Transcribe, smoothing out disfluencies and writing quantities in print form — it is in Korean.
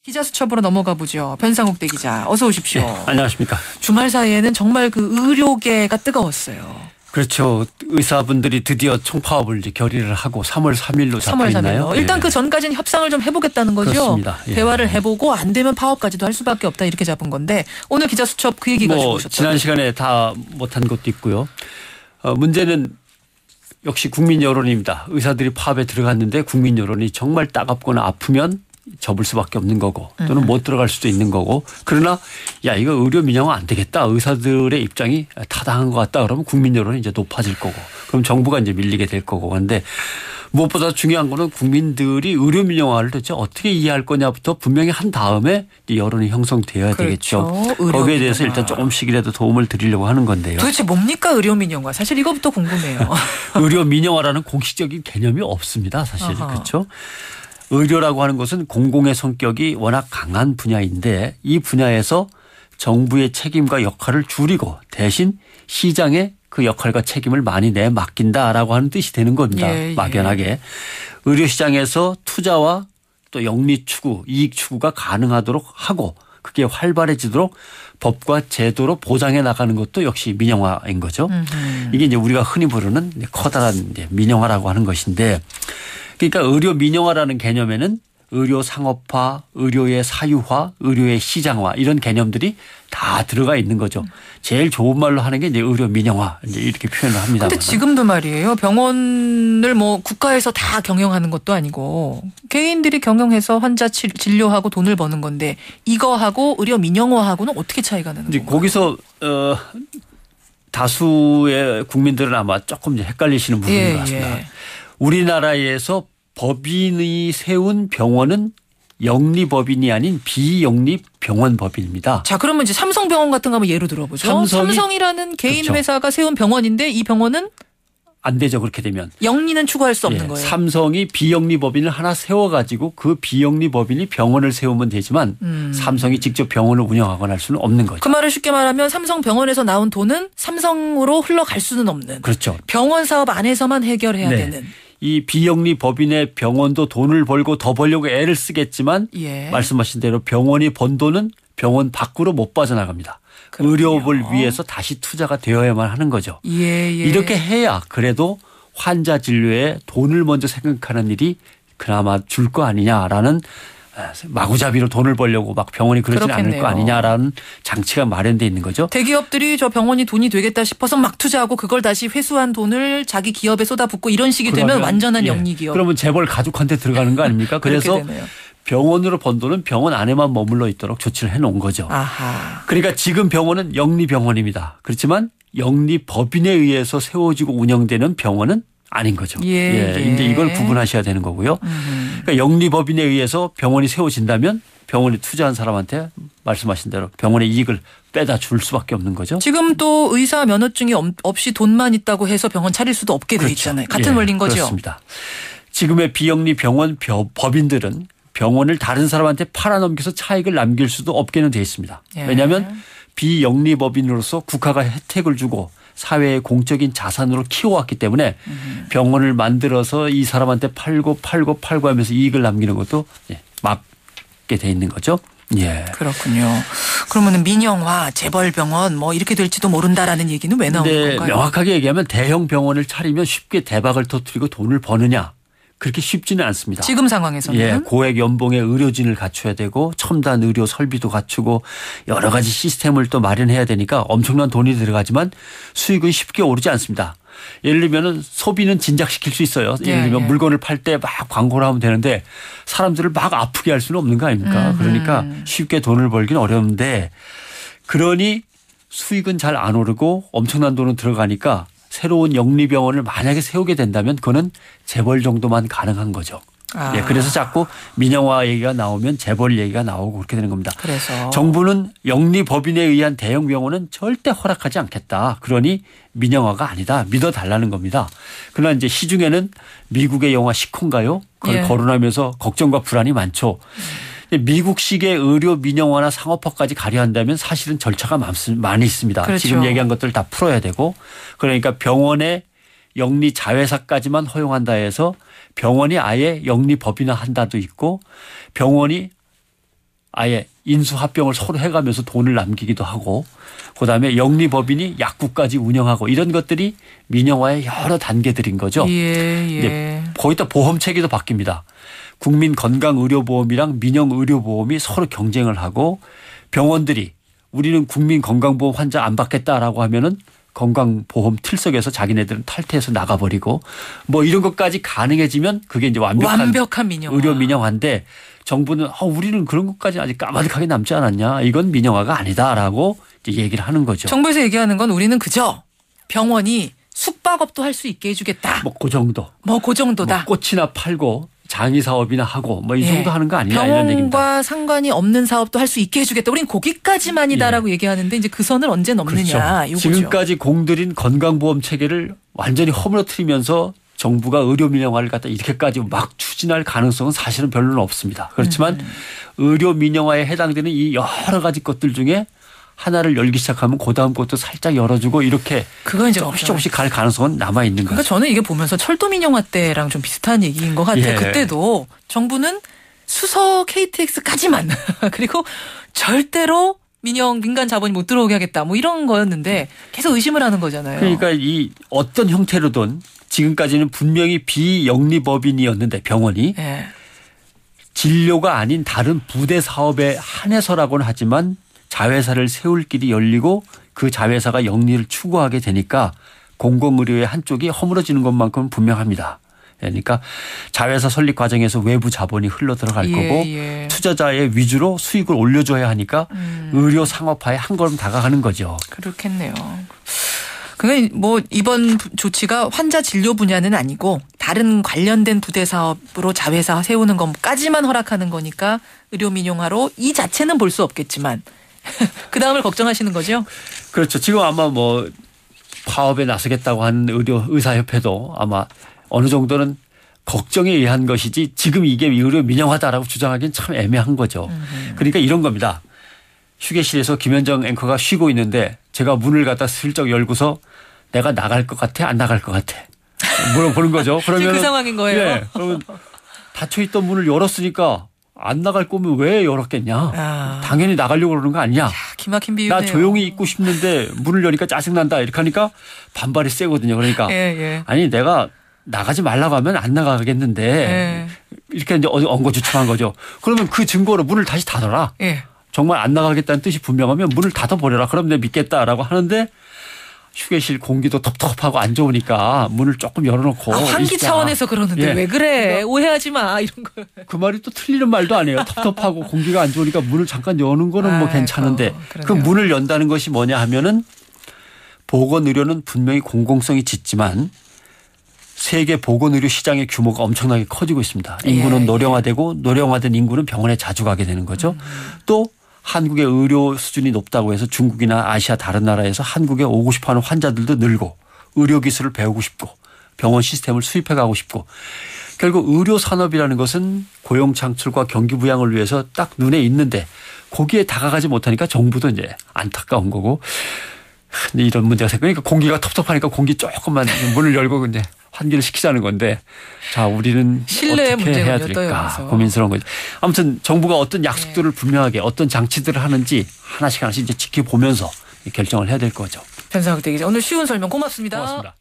기자 수첩으로 넘어가 보죠. 변상욱 대기자 어서 오십시오. 네, 안녕하십니까. 주말 사이에는 정말 그 의료계가 뜨거웠어요. 그렇죠. 의사분들이 드디어 총파업을 이제 결의를 하고 3월 3일로 잡혀 있나요? 일단 그 전까지는 협상을 좀 해보겠다는 거죠. 그렇습니다. 대화를 해보고 안 되면 파업까지도 할 수밖에 없다 이렇게 잡은 건데 오늘 기자 수첩 그 얘기 가지고 오셨죠. 지난 시간에 다 못한 것도 있고요. 문제는 역시 국민 여론입니다. 의사들이 파업에 들어갔는데 국민 여론이 정말 따갑거나 아프면 접을 수밖에 없는 거고 또는 못 들어갈 수도 있는 거고 그러나 야 이거 의료 민영화 안 되겠다. 의사들의 입장이 타당한 것 같다. 그러면 국민 여론이 이제 높아질 거고 그럼 정부가 이제 밀리게 될 거고 그런데 무엇보다 중요한 거는 국민들이 의료 민영화를 대체 어떻게 이해할 거냐부터 분명히 한 다음에 여론이 형성되어야 되겠죠. 거기에 대해서 일단 조금씩이라도 도움을 드리려고 하는 건데요. 도대체 뭡니까 의료 민영화? 사실 이거부터 궁금해요. 의료 민영화라는 공식적인 개념이 없습니다. 사실 그렇죠. 의료라고 하는 것은 공공의 성격이 워낙 강한 분야인데 이 분야에서 정부의 책임과 역할을 줄이고 대신 시장에 그 역할과 책임을 많이 맡긴다라고 하는 뜻이 되는 겁니다. 막연하게. 의료시장에서 투자와 또 영리 추구, 이익 추구가 가능하도록 하고 그게 활발해지도록 법과 제도로 보장해 나가는 것도 역시 민영화인 거죠. 이게 이제 우리가 흔히 부르는 커다란 민영화라고 하는 것인데 그러니까 의료 민영화라는 개념에는 의료 상업화, 의료의 사유화, 의료의 시장화 이런 개념들이 다 들어가 있는 거죠. 제일 좋은 말로 하는 게 이제 의료 민영화 이제 이렇게 표현을 합니다. 그런데 지금도 말이에요. 병원을 뭐 국가에서 다 경영하는 것도 아니고 개인들이 경영해서 환자 진료하고 돈을 버는 건데 이거하고 의료 민영화하고는 어떻게 차이가 나는 건가요? 거기서 다수의 국민들은 아마 조금 이제 헷갈리시는 부분인 것 같습니다. 우리나라에서 법인이 세운 병원은 영리법인이 아닌 비영리병원법인입니다. 자, 그러면 이제 삼성병원 같은 거 한번 예로 들어보죠. 삼성이라는 개인 그렇죠. 회사가 세운 병원인데 이 병원은 안 되죠. 그렇게 되면. 영리는 추구할 수 없는 거예요. 삼성이 비영리법인을 하나 세워가지고 그 비영리법인이 병원을 세우면 되지만 삼성이 직접 병원을 운영하거나 할 수는 없는 거죠. 그 말을 쉽게 말하면 삼성병원에서 나온 돈은 삼성으로 흘러갈 수는 없는. 그렇죠. 병원 사업 안에서만 해결해야 되는. 이 비영리법인의 병원도 돈을 벌고 더 벌려고 애를 쓰겠지만 말씀하신 대로 병원이 번 돈은 병원 밖으로 못 빠져나갑니다. 그렇군요. 의료업을 위해서 다시 투자가 되어야만 하는 거죠. 이렇게 해야 그래도 환자 진료에 돈을 먼저 생각하는 일이 그나마 줄 거 아니냐라는 마구잡이로 돈을 벌려고 막 병원이 그러지는 않을 거 아니냐라는 장치가 마련돼 있는 거죠. 대기업들이 저 병원이 돈이 되겠다 싶어서 막 투자하고 그걸 다시 회수한 돈을 자기 기업에 쏟아붓고 이런 식이 되면 완전한 영리기업. 그러면 재벌 가족한테 들어가는 거 아닙니까? 그래서 병원으로 번 돈은 병원 안에만 머물러 있도록 조치를 해놓은 거죠. 그러니까 지금 병원은 영리병원입니다. 그렇지만 영리법인에 의해서 세워지고 운영되는 병원은 아닌 거죠. 이제 이걸 구분하셔야 되는 거고요. 그러니까 영리법인에 의해서 병원이 세워진다면 병원에 투자한 사람한테 말씀하신 대로 병원의 이익을 빼다 줄 수밖에 없는 거죠. 지금 또 의사 면허증이 없이 돈만 있다고 해서 병원 차릴 수도 없게 돼 있잖아요. 같은 원리인 거죠. 그렇습니다. 지금의 비영리 병원 법인들은 병원을 다른 사람한테 팔아넘겨서 차익을 남길 수도 없게는 돼 있습니다. 왜냐하면 비영리법인으로서 국가가 혜택을 주고 사회의 공적인 자산으로 키워왔기 때문에 병원을 만들어서 이 사람한테 팔고 하면서 이익을 남기는 것도 막게 돼 있는 거죠. 그렇군요. 그러면 민영화, 재벌병원 뭐 이렇게 될지도 모른다라는 얘기는 왜 나오는 건가요? 명확하게 얘기하면 대형 병원을 차리면 쉽게 대박을 터뜨리고 돈을 버느냐. 그렇게 쉽지는 않습니다. 지금 상황에서는. 고액 연봉의 의료진을 갖춰야 되고 첨단 의료 설비도 갖추고 여러 가지 시스템을 또 마련해야 되니까 엄청난 돈이 들어가지만 수익은 쉽게 오르지 않습니다. 예를 들면 소비는 진작시킬 수 있어요. 예를 들면 물건을 팔 때 막 광고를 하면 되는데 사람들을 막 아프게 할 수는 없는 거 아닙니까? 그러니까 쉽게 돈을 벌기는 어려운데 그러니 수익은 잘 안 오르고 엄청난 돈은 들어가니까 새로운 영리병원을 만약에 세우게 된다면 그거는 재벌 정도만 가능한 거죠. 그래서 자꾸 민영화 얘기가 나오면 재벌 얘기가 나오고 그렇게 되는 겁니다. 그래서 정부는 영리법인에 의한 대형 병원은 절대 허락하지 않겠다. 그러니 민영화가 아니다. 믿어달라는 겁니다. 그러나 이제 시중에는 미국의 영화 시콘가요? 그걸 거론하면서 걱정과 불안이 많죠. 미국식의 의료 민영화나 상업화까지 가려 한다면 사실은 절차가 많이 있습니다. 그렇죠. 지금 얘기한 것들 다 풀어야 되고 그러니까 병원의 영리 자회사까지만 허용한다 해서 병원이 아예 영리 법인화 한다도 있고 병원이 아예 인수합병을 서로 해가면서 돈을 남기기도 하고 그다음에 영리법인이 약국까지 운영하고 이런 것들이 민영화의 여러 단계들인 거죠. 예. 거기다 보험 체계도 바뀝니다. 국민건강의료보험이랑 민영의료보험이 서로 경쟁을 하고 병원들이 우리는 국민건강보험 환자 안 받겠다라고 하면은 건강보험 틀석에서 자기네들은 탈퇴해서 나가버리고 뭐 이런 것까지 가능해지면 그게 이제 완벽한 민영화. 의료 민영화인데 정부는 우리는 그런 것까지 아직 까마득하게 남지 않았냐. 이건 민영화가 아니다라고 이제 얘기를 하는 거죠. 정부에서 얘기하는 건 우리는 그저 병원이 숙박업도 할 수 있게 해주겠다. 뭐 그 정도. 뭐 그 정도다. 뭐 꽃이나 팔고 장의 사업이나 하고 뭐 이 정도 하는 거 아니냐 이런 얘기입니다. 병원과 상관이 없는 사업도 할 수 있게 해주겠다. 우린 거기까지만이다라고 얘기하는데 이제 그 선을 언제 넘느냐. 그렇죠. 지금까지 공들인 건강보험 체계를 완전히 허물어뜨리면서 정부가 의료 민영화를 갖다 이렇게까지 막 추진할 가능성은 사실은 별로는 없습니다. 그렇지만 의료 민영화에 해당되는 이 여러 가지 것들 중에 하나를 열기 시작하면 그다음 것도 살짝 열어주고 이렇게 그건 이제 조금씩 갈 가능성은 남아있는 거죠. 그러니까 저는 이게 보면서 철도 민영화 때랑 좀 비슷한 얘기인 것 같아요. 예. 그때도 정부는 수서 KTX까지만 그리고 절대로 민간 자본이 못 들어오게 하겠다 뭐 이런 거였는데 계속 의심을 하는 거잖아요. 그러니까 이 어떤 형태로든 지금까지는 분명히 비영리법인이었는데 병원이 진료가 아닌 다른 부대 사업에 한해서라고는 하지만 자회사를 세울 길이 열리고 그 자회사가 영리를 추구하게 되니까 공공의료의 한쪽이 허물어지는 것만큼은 분명합니다. 그러니까 자회사 설립 과정에서 외부 자본이 흘러 들어갈 거고 투자자의 위주로 수익을 올려줘야 하니까 의료 상업화에 한 걸음 다가가는 거죠. 그렇겠네요. 그러니까 뭐 이번 조치가 환자 진료 분야는 아니고 다른 관련된 부대 사업으로 자회사 세우는 것까지만 허락하는 거니까 의료 민영화로 이 자체는 볼 수 없겠지만 그 다음을 걱정하시는 거죠? 그렇죠. 지금 아마 뭐 파업에 나서겠다고 하는 의사협회도 아마 어느 정도는 걱정에 의한 것이지 지금 이게 의료 민영화다라고 주장하기는 참 애매한 거죠. 그러니까 이런 겁니다. 휴게실에서 김현정 앵커가 쉬고 있는데 제가 문을 갖다 슬쩍 열고서 내가 나갈 것 같아? 안 나갈 것 같아? 물어보는 거죠. 그러면 그 상황인 거예요. 네, 그러면 닫혀있던 문을 열었으니까 안 나갈 거면 왜 열었겠냐. 당연히 나가려고 그러는 거 아니냐. 기막힌 비유네요. 나 조용히 있고 싶는데 문을 여니까 짜증난다. 이렇게 하니까 반발이 세거든요. 그러니까 아니 내가 나가지 말라고 하면 안 나가겠는데 이렇게 이제 엉거주춤한 거죠. 그러면 그 증거로 문을 다시 닫아라. 정말 안 나가겠다는 뜻이 분명하면 문을 닫아버려라. 그럼 내가 믿겠다라고 하는데 휴게실 공기도 텁텁하고 안 좋으니까 문을 조금 열어놓고. 환기 차원에서 그러는데 왜 그래. 오해하지 마. 이런 거. 그 말이 또 틀리는 말도 아니에요. 텁텁하고 공기가 안 좋으니까 문을 잠깐 여는 거는 뭐 괜찮은데 그 문을 연다는 것이 뭐냐 하면은 보건의료는 분명히 공공성이 짙지만 세계 보건의료 시장의 규모가 엄청나게 커지고 있습니다. 인구는 노령화되고 노령화된 인구는 병원에 자주 가게 되는 거죠. 또 한국의 의료 수준이 높다고 해서 중국이나 아시아 다른 나라에서 한국에 오고 싶어하는 환자들도 늘고 의료기술을 배우고 싶고 병원 시스템을 수입해 가고 싶고 결국 의료 산업이라는 것은 고용 창출과 경기 부양을 위해서 딱 눈에 있는데 거기에 다가가지 못하니까 정부도 이제 안타까운 거고 이런 문제가 생기니까 공기가 텁텁하니까 공기 조금만 문을 열고 이제 환기를 시키자는 건데 자 우리는 어떻게 해야 될까 고민스러운 거죠. 아무튼 정부가 어떤 약속들을 분명하게 어떤 장치들을 하는지 하나씩 이제 지켜보면서 결정을 해야 될 거죠. 변상욱 대기자 오늘 쉬운 설명 고맙습니다. 고맙습니다.